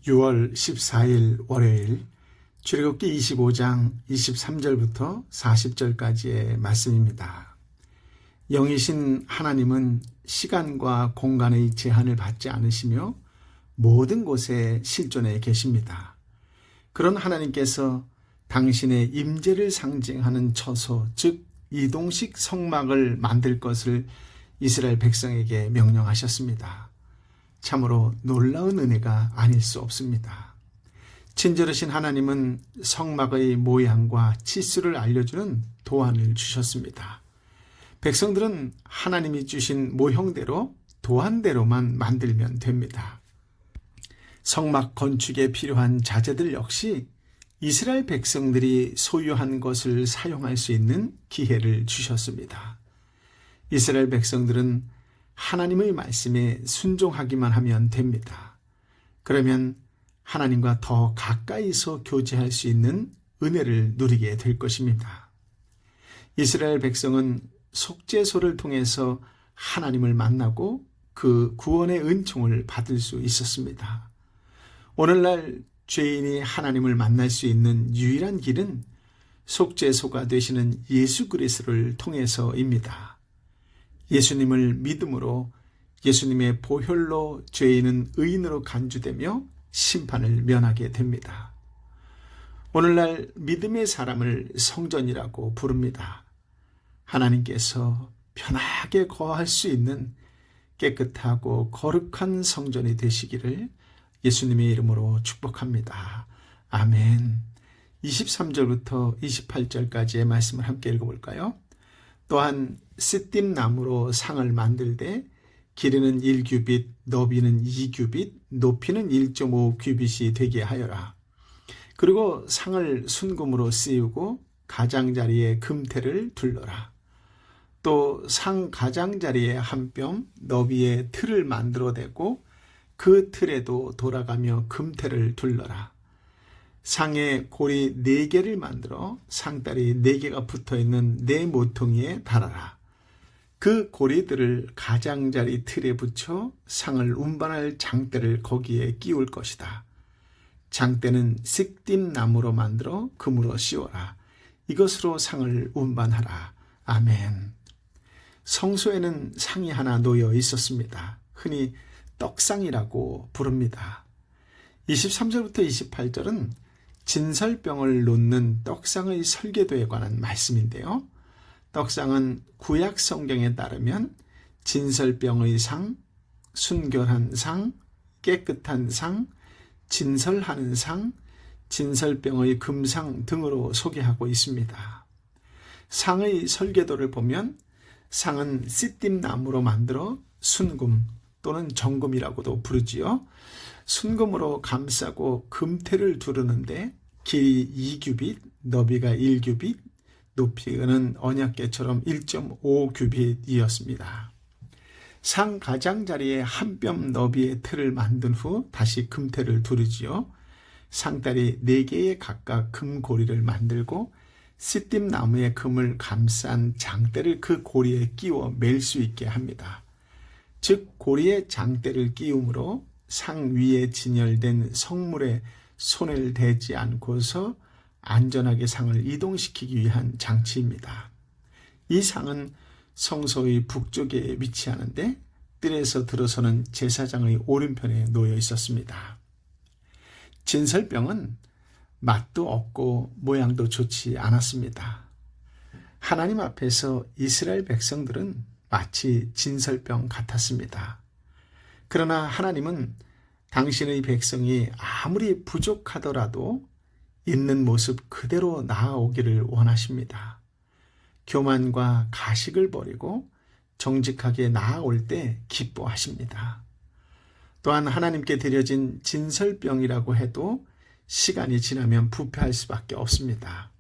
6월 14일 월요일 출애굽기 25장 23절부터 40절까지의 말씀입니다. 영이신 하나님은 시간과 공간의 제한을 받지 않으시며 모든 곳에 실존해 계십니다. 그런 하나님께서 당신의 임재를 상징하는 처소, 즉 이동식 성막을 만들 것을 이스라엘 백성에게 명령하셨습니다. 참으로 놀라운 은혜가 아닐 수 없습니다. 친절하신 하나님은 성막의 모양과 치수를 알려주는 도안을 주셨습니다. 백성들은 하나님이 주신 모형대로 도안대로만 만들면 됩니다. 성막 건축에 필요한 자재들 역시 이스라엘 백성들이 소유한 것을 사용할 수 있는 기회를 주셨습니다. 이스라엘 백성들은 하나님의 말씀에 순종하기만 하면 됩니다. 그러면 하나님과 더 가까이서 교제할 수 있는 은혜를 누리게 될 것입니다. 이스라엘 백성은 속죄소를 통해서 하나님을 만나고 그 구원의 은총을 받을 수 있었습니다. 오늘날 죄인이 하나님을 만날 수 있는 유일한 길은 속죄소가 되시는 예수 그리스도를 통해서입니다. 예수님을 믿음으로 예수님의 보혈로 죄인은 의인으로 간주되며 심판을 면하게 됩니다. 오늘날 믿음의 사람을 성전이라고 부릅니다. 하나님께서 편하게 거할 수 있는 깨끗하고 거룩한 성전이 되시기를 예수님의 이름으로 축복합니다. 아멘. 23절부터 28절까지의 말씀을 함께 읽어볼까요? 또한 시띠 나무로 상을 만들되 길이는 1규빗, 너비는 2규빗, 높이는 1.5규빗이 되게 하여라. 그리고 상을 순금으로 씌우고 가장자리에 금테를 둘러라. 또 상 가장자리에 한 뼘 너비의 틀을 만들어 대고 그 틀에도 돌아가며 금테를 둘러라. 상에 고리 4개를 만들어 상다리 4개가 붙어있는 4모퉁이에 달아라. 그 고리들을 가장자리 틀에 붙여 상을 운반할 장대를 거기에 끼울 것이다. 장대는 시띠 나무로 만들어 금으로 씌워라. 이것으로 상을 운반하라. 아멘. 성소에는 상이 하나 놓여 있었습니다. 흔히 떡상이라고 부릅니다. 23절부터 28절은 진설병을 놓는 떡상의 설계도에 관한 말씀인데요. 떡상은 구약 성경에 따르면 진설병의 상, 순결한 상, 깨끗한 상, 진설하는 상, 진설병의 금상 등으로 소개하고 있습니다. 상의 설계도를 보면 상은 시띠 나무로 만들어 순금 또는 정금이라고도 부르지요. 순금으로 감싸고 금테를 두르는데 길이 2규빗, 너비가 1규빗, 높이는 언약궤처럼 1.5규빗이었습니다. 상 가장자리에 한 뼘 너비의 틀을 만든 후 다시 금테를 두르지요. 상다리 4개에 각각 금고리를 만들고 시띠 나무의 금을 감싼 장대를 그 고리에 끼워 맬 수 있게 합니다. 즉 고리에 장대를 끼움으로 상 위에 진열된 성물에 손을 대지 않고서 안전하게 상을 이동시키기 위한 장치입니다. 이 상은 성소의 북쪽에 위치하는데 뜰에서 들어서는 제사장의 오른편에 놓여 있었습니다. 진설병은 맛도 없고 모양도 좋지 않았습니다. 하나님 앞에서 이스라엘 백성들은 마치 진설병 같았습니다. 그러나 하나님은 당신의 백성이 아무리 부족하더라도 있는 모습 그대로 나아오기를 원하십니다. 교만과 가식을 버리고 정직하게 나아올 때 기뻐하십니다. 또한 하나님께 드려진 진설병이라고 해도 시간이 지나면 부패할 수밖에 없습니다.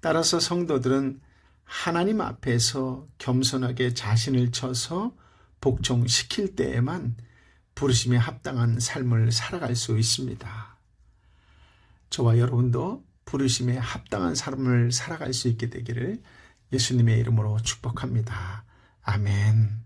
따라서 성도들은 하나님 앞에서 겸손하게 자신을 쳐서 복종시킬 때에만 부르심에 합당한 삶을 살아갈 수 있습니다. 저와 여러분도 부르심에 합당한 삶을 살아갈 수 있게 되기를 예수님의 이름으로 축복합니다. 아멘.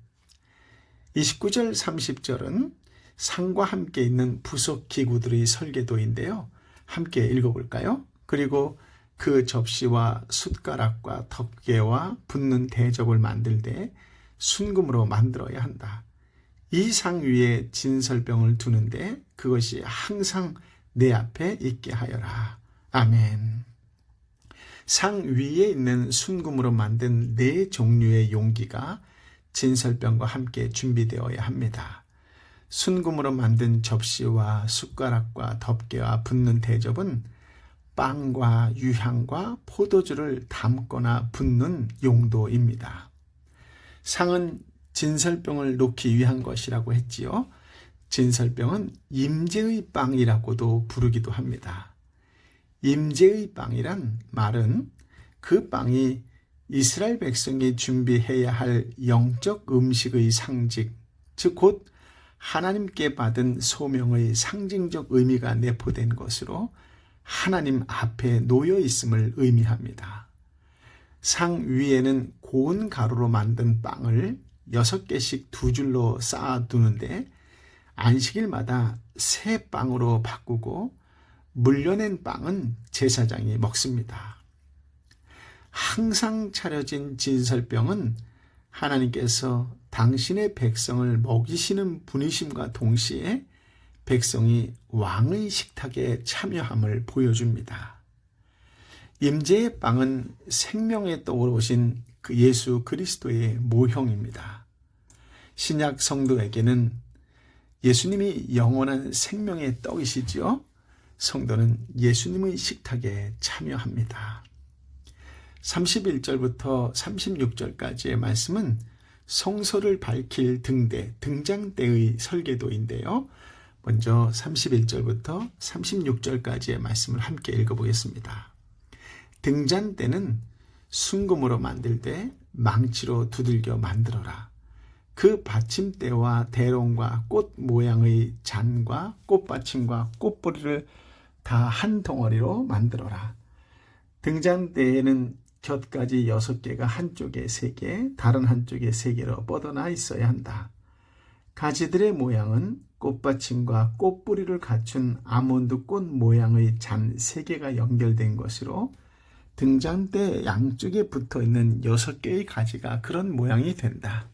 29절 30절은 상과 함께 있는 부속 기구들의 설계도인데요. 함께 읽어볼까요? 그리고 그 접시와 숟가락과 덮개와 붓는 대접을 만들 때 순금으로 만들어야 한다. 이 상 위에 진설병을 두는데 그것이 항상 내 앞에 있게 하여라. 아멘. 상 위에 있는 순금으로 만든 4종류의 용기가 진설병과 함께 준비되어야 합니다. 순금으로 만든 접시와 숟가락과 덮개와 붓는 대접은 빵과 유향과 포도주를 담거나 붓는 용도입니다. 상은 진설병을 놓기 위한 것이라고 했지요. 진설병은 임재의 빵이라고도 부르기도 합니다. 임재의 빵이란 말은 그 빵이 이스라엘 백성이 준비해야 할 영적 음식의 상징, 즉 곧 하나님께 받은 소명의 상징적 의미가 내포된 것으로 하나님 앞에 놓여 있음을 의미합니다. 상 위에는 고운 가루로 만든 빵을 6개씩 2줄로 쌓아두는데 안식일마다 새 빵으로 바꾸고 물려낸 빵은 제사장이 먹습니다. 항상 차려진 진설병은 하나님께서 당신의 백성을 먹이시는 분이심과 동시에 백성이 왕의 식탁에 참여함을 보여줍니다. 임재의 빵은 생명에 떠오르신 그 예수 그리스도의 모형입니다. 신약 성도에게는 예수님이 영원한 생명의 떡이시지요. 성도는 예수님의 식탁에 참여합니다. 31절부터 36절까지의 말씀은 성소를 밝힐 등대, 등장대의 설계도인데요. 먼저 31절부터 36절까지의 말씀을 함께 읽어보겠습니다. 등잔대는 순금으로 만들 때 망치로 두들겨 만들어라. 그 받침대와 대롱과 꽃 모양의 잔과 꽃받침과 꽃뿌리를 다 한 덩어리로 만들어라. 등잔대에는 곁가지 6개가 한쪽에 3개, 다른 한쪽에 3개로 뻗어나 있어야 한다. 가지들의 모양은 꽃받침과 꽃뿌리를 갖춘 아몬드 꽃 모양의 잔 3개가 연결된 것으로 등잔대 양쪽에 붙어있는 6개의 가지가 그런 모양이 된다.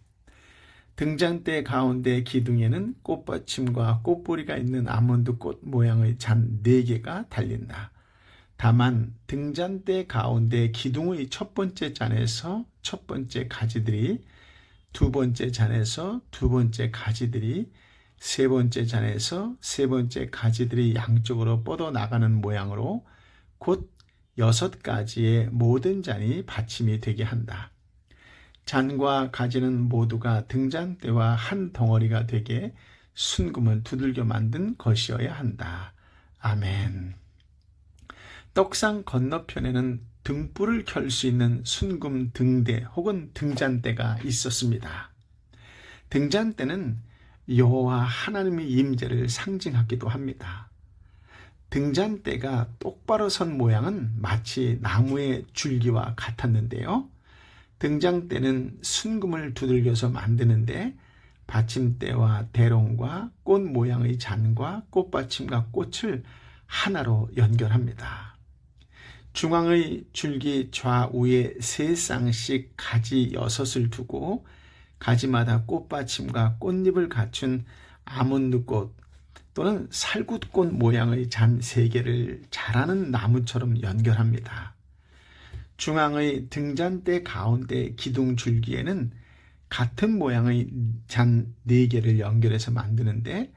등잔대 가운데 기둥에는 꽃받침과 꽃뿌리가 있는 아몬드 꽃 모양의 잔 4개가 달린다. 다만 등잔대 가운데 기둥의 첫 번째 잔에서 첫 번째 가지들이, 두 번째 잔에서 두 번째 가지들이, 세 번째 잔에서 세 번째 가지들이 양쪽으로 뻗어나가는 모양으로 곧 6가지의 모든 잔이 받침이 되게 한다. 잔과 가지는 모두가 등잔대와 한 덩어리가 되게 순금을 두들겨 만든 것이어야 한다. 아멘. 떡상 건너편에는 등불을 켤 수 있는 순금 등대 혹은 등잔대가 있었습니다. 등잔대는 여호와 하나님의 임재를 상징하기도 합니다. 등잔대가 똑바로 선 모양은 마치 나무의 줄기와 같았는데요. 등잔대는 순금을 두들겨서 만드는데 받침대와 대롱과 꽃 모양의 잔과 꽃받침과 꽃을 하나로 연결합니다. 중앙의 줄기 좌우에 3쌍씩 가지 6을 두고 가지마다 꽃받침과 꽃잎을 갖춘 아몬드꽃 또는 살구꽃 모양의 잔 3개를 자라는 나무처럼 연결합니다. 중앙의 등잔대 가운데 기둥 줄기에는 같은 모양의 잔 4개를 연결해서 만드는데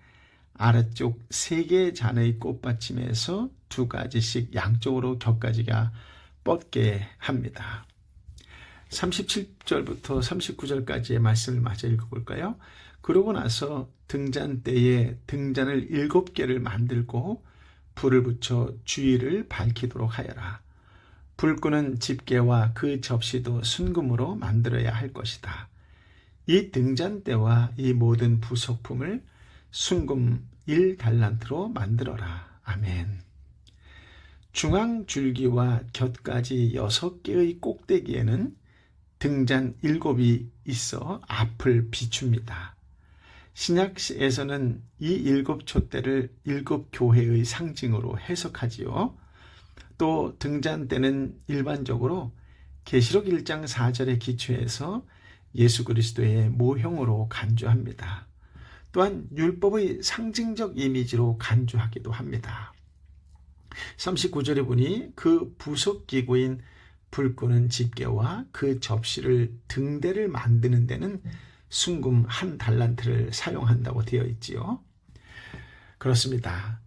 아래쪽 3개의 잔의 꽃받침에서 2가지씩 양쪽으로 겹가지가 뻗게 합니다. 37절부터 39절까지의 말씀을 마저 읽어볼까요? 그러고 나서 등잔대에 등잔을 7개를 만들고 불을 붙여 주위를 밝히도록 하여라. 불 끄는 집게와 그 접시도 순금으로 만들어야 할 것이다. 이 등잔대와 이 모든 부속품을 순금 1달란트로 만들어라. 아멘. 중앙 줄기와 곁가지 6개의 꼭대기에는 등잔 7이 있어 앞을 비춥니다. 신약에서는 이 일곱 촛대를 일곱 교회의 상징으로 해석하지요. 또 등잔대는 일반적으로 계시록 1장 4절에 기초해서 예수 그리스도의 모형으로 간주합니다. 또한 율법의 상징적 이미지로 간주하기도 합니다. 39절에 보니 그 부속기구인 불 끄는 집게와 그 접시를 등대를 만드는 데는 순금 1달란트를 사용한다고 되어 있지요. 그렇습니다.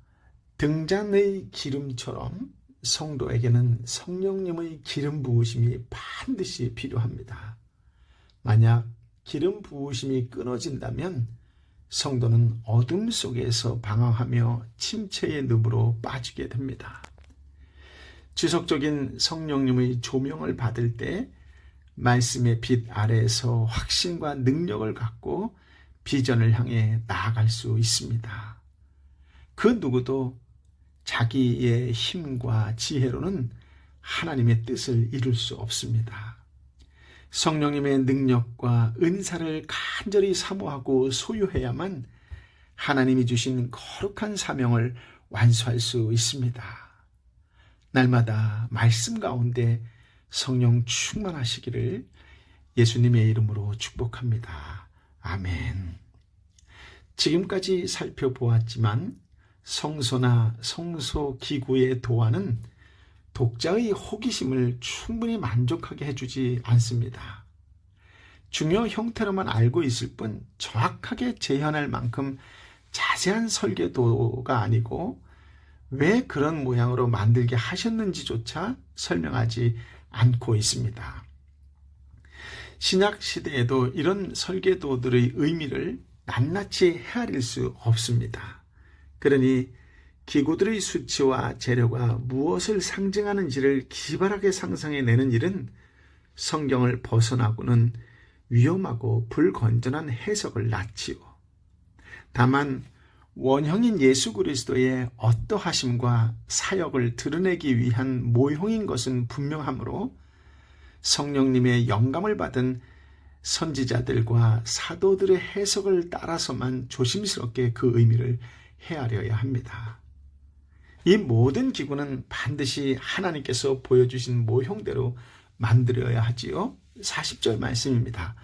등잔의 기름처럼 성도에게는 성령님의 기름 부으심이 반드시 필요합니다. 만약 기름 부으심이 끊어진다면 성도는 어둠 속에서 방황하며 침체의 늪으로 빠지게 됩니다. 지속적인 성령님의 조명을 받을 때 말씀의 빛 아래에서 확신과 능력을 갖고 비전을 향해 나아갈 수 있습니다. 그 누구도 자기의 힘과 지혜로는 하나님의 뜻을 이룰 수 없습니다. 성령님의 능력과 은사를 간절히 사모하고 소유해야만 하나님이 주신 거룩한 사명을 완수할 수 있습니다. 날마다 말씀 가운데 성령 충만하시기를 예수님의 이름으로 축복합니다. 아멘. 지금까지 살펴보았지만 성소나 성소기구의 도안은 독자의 호기심을 충분히 만족하게 해주지 않습니다. 중요 형태로만 알고 있을 뿐 정확하게 재현할 만큼 자세한 설계도가 아니고 왜 그런 모양으로 만들게 하셨는지조차 설명하지 않고 있습니다. 신약 시대에도 이런 설계도들의 의미를 낱낱이 헤아릴 수 없습니다. 그러니 기구들의 수치와 재료가 무엇을 상징하는지를 기발하게 상상해내는 일은 성경을 벗어나고는 위험하고 불건전한 해석을 낳지요. 다만 원형인 예수 그리스도의 어떠하심과 사역을 드러내기 위한 모형인 것은 분명하므로 성령님의 영감을 받은 선지자들과 사도들의 해석을 따라서만 조심스럽게 그 의미를 헤아려야 합니다. 이 모든 기구는 반드시 하나님께서 보여주신 모형대로 만들어야 하지요. 40절 말씀입니다.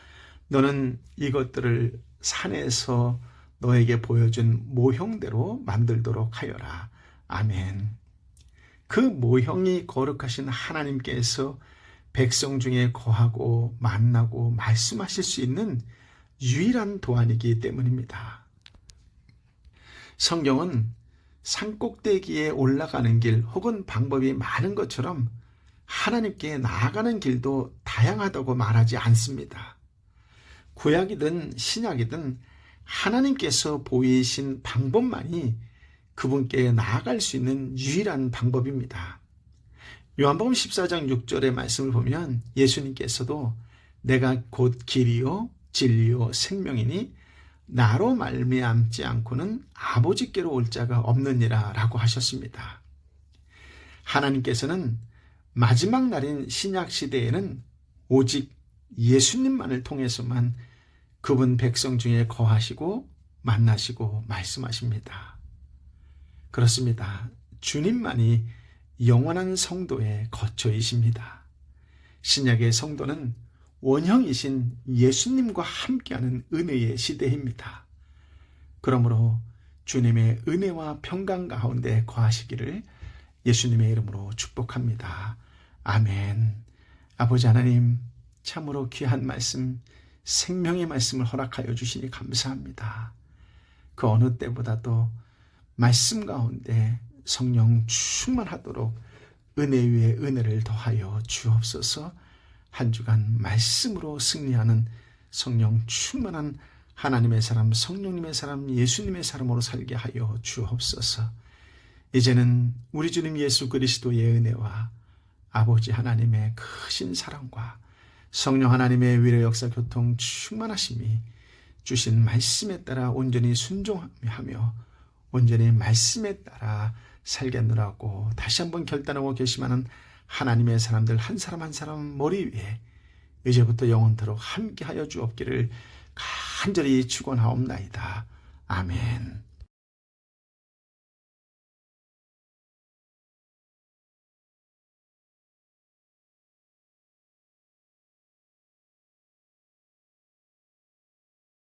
너는 이것들을 산에서 너에게 보여준 모형대로 만들도록 하여라. 아멘. 그 모형이 거룩하신 하나님께서 백성 중에 거하고 만나고 말씀하실 수 있는 유일한 도안이기 때문입니다. 성경은 산꼭대기에 올라가는 길 혹은 방법이 많은 것처럼 하나님께 나아가는 길도 다양하다고 말하지 않습니다. 구약이든 신약이든 하나님께서 보이신 방법만이 그분께 나아갈 수 있는 유일한 방법입니다. 요한복음 14장 6절의 말씀을 보면 예수님께서도 내가 곧 길이요 진리요 생명이니 나로 말미암지 않고는 아버지께로 올 자가 없느니라 라고 하셨습니다. 하나님께서는 마지막 날인 신약 시대에는 오직 예수님만을 통해서만 그분 백성 중에 거하시고 만나시고 말씀하십니다. 그렇습니다. 주님만이 영원한 성도의 거처이십니다. 신약의 성도는 원형이신 예수님과 함께하는 은혜의 시대입니다. 그러므로 주님의 은혜와 평강 가운데 거하시기를 예수님의 이름으로 축복합니다. 아멘. 아버지 하나님, 참으로 귀한 말씀, 생명의 말씀을 허락하여 주시니 감사합니다. 그 어느 때보다도 말씀 가운데 성령 충만하도록 은혜 위에 은혜를 더하여 주옵소서. 한 주간 말씀으로 승리하는 성령 충만한 하나님의 사람, 성령님의 사람, 예수님의 사람으로 살게 하여 주옵소서. 이제는 우리 주님 예수 그리스도의 은혜와 아버지 하나님의 크신 사랑과 성령 하나님의 위로 역사 교통 충만하심이 주신 말씀에 따라 온전히 순종하며 온전히 말씀에 따라 살겠노라고 다시 한번 결단하고 결심하는 하나님의 사람들 한 사람 한 사람 머리 위에 이제부터 영원토록 함께하여 주옵기를 간절히 축원하옵나이다. 아멘.